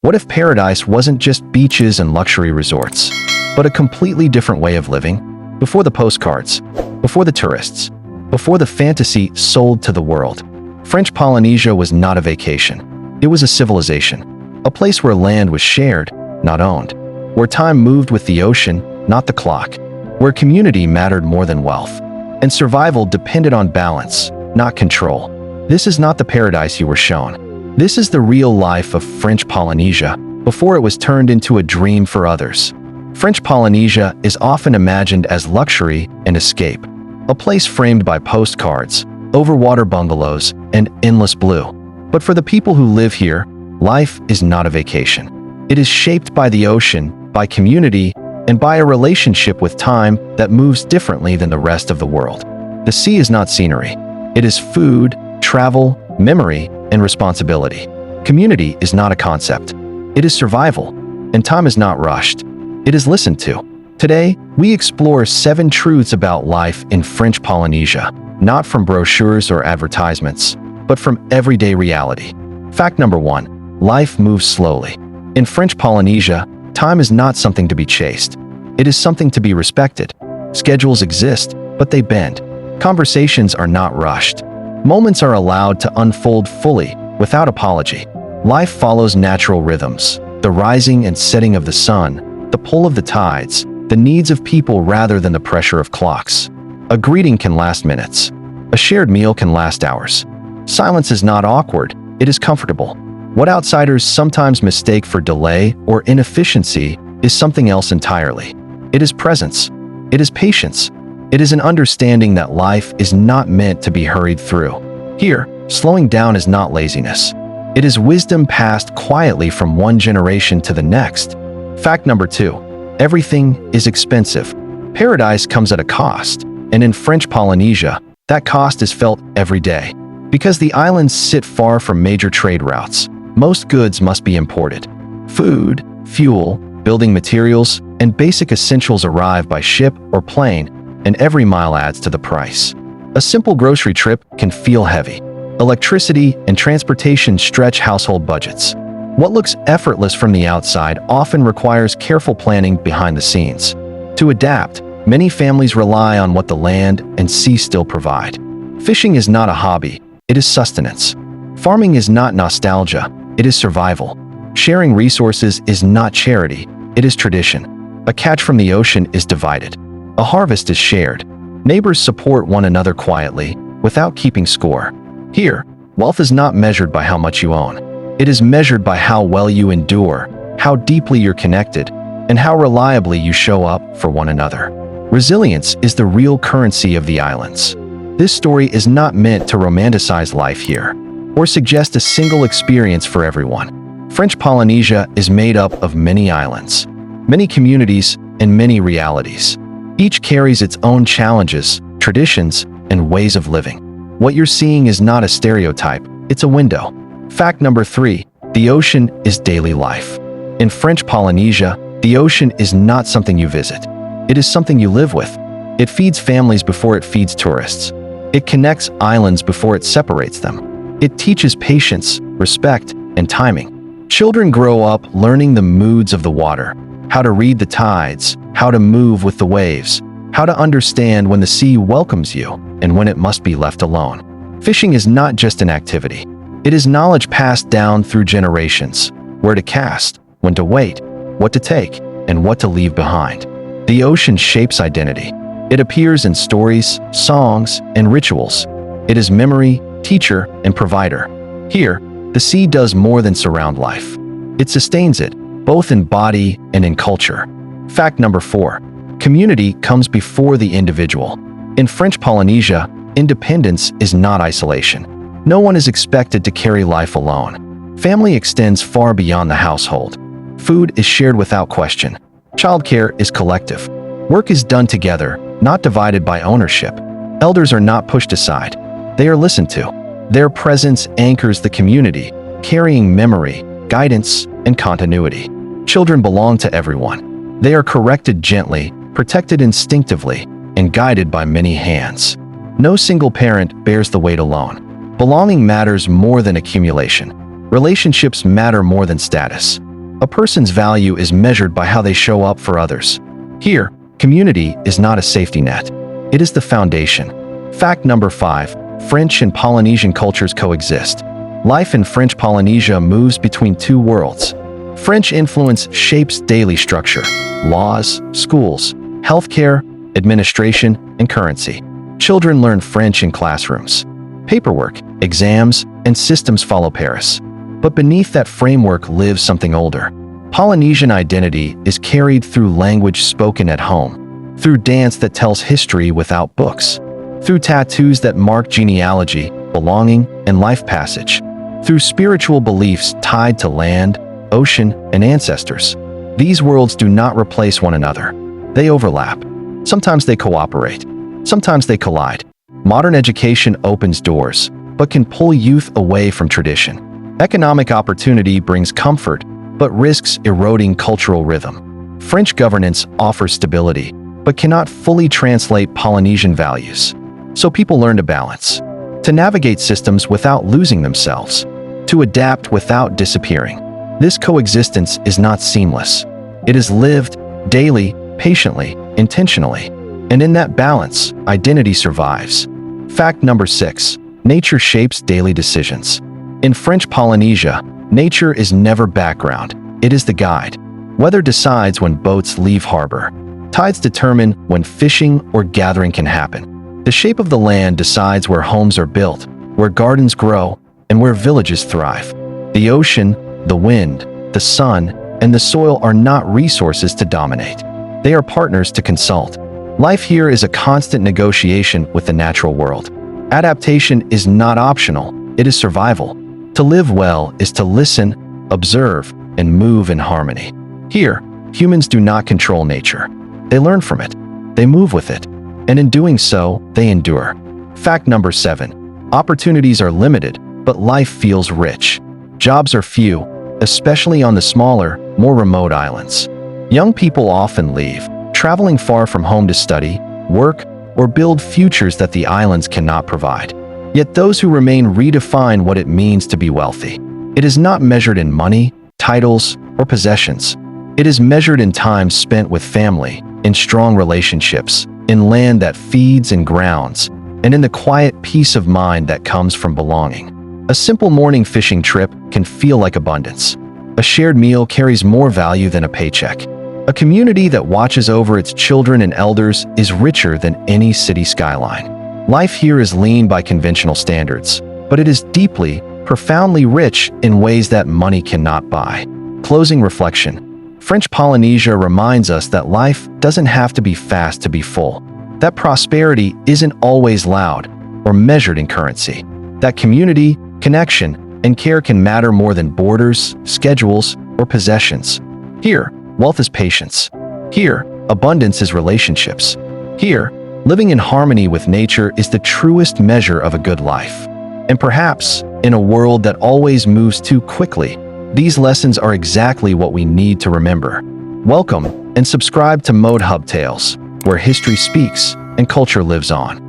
What if paradise wasn't just beaches and luxury resorts, but a completely different way of living? Before the postcards, before the tourists, before the fantasy sold to the world, French Polynesia was not a vacation. It was a civilization, a place where land was shared, not owned, where time moved with the ocean, not the clock, where community mattered more than wealth, and survival depended on balance, not control. This is not the paradise you were shown. This is the real life of French Polynesia before it was turned into a dream for others. French Polynesia is often imagined as luxury and escape, a place framed by postcards, overwater bungalows, and endless blue. But for the people who live here, life is not a vacation. It is shaped by the ocean, by community, and by a relationship with time that moves differently than the rest of the world. The sea is not scenery. It is food, travel, memory, and responsibility. Community is not a concept. It is survival, and time is not rushed. It is listened to. Today, we explore 7 truths about life in French Polynesia, not from brochures or advertisements, but from everyday reality. Fact number 1. Life moves slowly. In French Polynesia, time is not something to be chased. It is something to be respected. Schedules exist, but they bend. Conversations are not rushed. Moments are allowed to unfold fully, without apology. Life follows natural rhythms, the rising and setting of the sun, the pull of the tides, the needs of people rather than the pressure of clocks. A greeting can last minutes. A shared meal can last hours. Silence is not awkward, it is comfortable. What outsiders sometimes mistake for delay or inefficiency is something else entirely. It is presence. It is patience. It is an understanding that life is not meant to be hurried through. Here, slowing down is not laziness. It is wisdom passed quietly from one generation to the next. Fact number 2. Everything is expensive. Paradise comes at a cost, and in French Polynesia, that cost is felt every day. Because the islands sit far from major trade routes, most goods must be imported. Food, fuel, building materials, and basic essentials arrive by ship or plane, and every mile adds to the price. A simple grocery trip can feel heavy. Electricity and transportation stretch household budgets. What looks effortless from the outside often requires careful planning behind the scenes. To adapt, many families rely on what the land and sea still provide. Fishing is not a hobby, it is sustenance. Farming is not nostalgia, it is survival. Sharing resources is not charity, it is tradition. A catch from the ocean is divided. A harvest is shared. Neighbors support one another quietly, without keeping score. Here, wealth is not measured by how much you own. It is measured by how well you endure, how deeply you're connected, and how reliably you show up for one another. Resilience is the real currency of the islands. This story is not meant to romanticize life here, or suggest a single experience for everyone. French Polynesia is made up of many islands, many communities, and many realities. Each carries its own challenges, traditions, and ways of living. What you're seeing is not a stereotype, it's a window. Fact number 3. The ocean is daily life. In French Polynesia, the ocean is not something you visit. It is something you live with. It feeds families before it feeds tourists. It connects islands before it separates them. It teaches patience, respect, and timing. Children grow up learning the moods of the water, how to read the tides, how to move with the waves, how to understand when the sea welcomes you and when it must be left alone. Fishing is not just an activity. It is knowledge passed down through generations, where to cast, when to wait, what to take, and what to leave behind. The ocean shapes identity. It appears in stories, songs, and rituals. It is memory, teacher, and provider. Here, the sea does more than surround life. It sustains it, both in body and in culture. Fact number 4. Community comes before the individual. In French Polynesia, independence is not isolation. No one is expected to carry life alone. Family extends far beyond the household. Food is shared without question. Childcare is collective. Work is done together, not divided by ownership. Elders are not pushed aside. They are listened to. Their presence anchors the community, carrying memory, guidance, and continuity. Children belong to everyone. They are corrected gently, protected instinctively, and guided by many hands. No single parent bears the weight alone. Belonging matters more than accumulation. Relationships matter more than status. A person's value is measured by how they show up for others. Here, community is not a safety net. It is the foundation. Fact number 5. French and Polynesian cultures coexist. Life in French Polynesia moves between two worlds. French influence shapes daily structure, laws, schools, healthcare, administration, and currency. Children learn French in classrooms. Paperwork, exams, and systems follow Paris. But beneath that framework lives something older. Polynesian identity is carried through language spoken at home, through dance that tells history without books, through tattoos that mark genealogy, belonging, and life passage, through spiritual beliefs tied to land, ocean, and ancestors. These worlds do not replace one another. They overlap. Sometimes they cooperate. Sometimes they collide. Modern education opens doors, but can pull youth away from tradition. Economic opportunity brings comfort, but risks eroding cultural rhythm. French governance offers stability, but cannot fully translate Polynesian values. So people learn to balance, to navigate systems without losing themselves, to adapt without disappearing. This coexistence is not seamless. It is lived daily, patiently, intentionally. And in that balance, identity survives. Fact number 6. Nature shapes daily decisions. In French Polynesia, nature is never background. It is the guide. Weather decides when boats leave harbor. Tides determine when fishing or gathering can happen. The shape of the land decides where homes are built, where gardens grow, and where villages thrive. The ocean, the wind, the sun, and the soil are not resources to dominate. They are partners to consult. Life here is a constant negotiation with the natural world. Adaptation is not optional, it is survival. To live well is to listen, observe, and move in harmony. Here, humans do not control nature. They learn from it. They move with it. And in doing so, they endure. Fact number 7. Opportunities are limited, but life feels rich. Jobs are few, especially on the smaller, more remote islands. Young people often leave, traveling far from home to study, work, or build futures that the islands cannot provide. Yet those who remain redefine what it means to be wealthy. It is not measured in money, titles, or possessions. It is measured in time spent with family, in strong relationships, in land that feeds and grounds, and in the quiet peace of mind that comes from belonging. A simple morning fishing trip can feel like abundance. A shared meal carries more value than a paycheck. A community that watches over its children and elders is richer than any city skyline. Life here is lean by conventional standards, but it is deeply, profoundly rich in ways that money cannot buy. Closing reflection. French Polynesia reminds us that life doesn't have to be fast to be full. That prosperity isn't always loud or measured in currency. That community, connection, and care can matter more than borders, schedules, or possessions. Here, wealth is patience. Here, abundance is relationships. Here, living in harmony with nature is the truest measure of a good life. And perhaps, in a world that always moves too quickly, these lessons are exactly what we need to remember. Welcome and subscribe to Mode Hub Tales, where history speaks and culture lives on.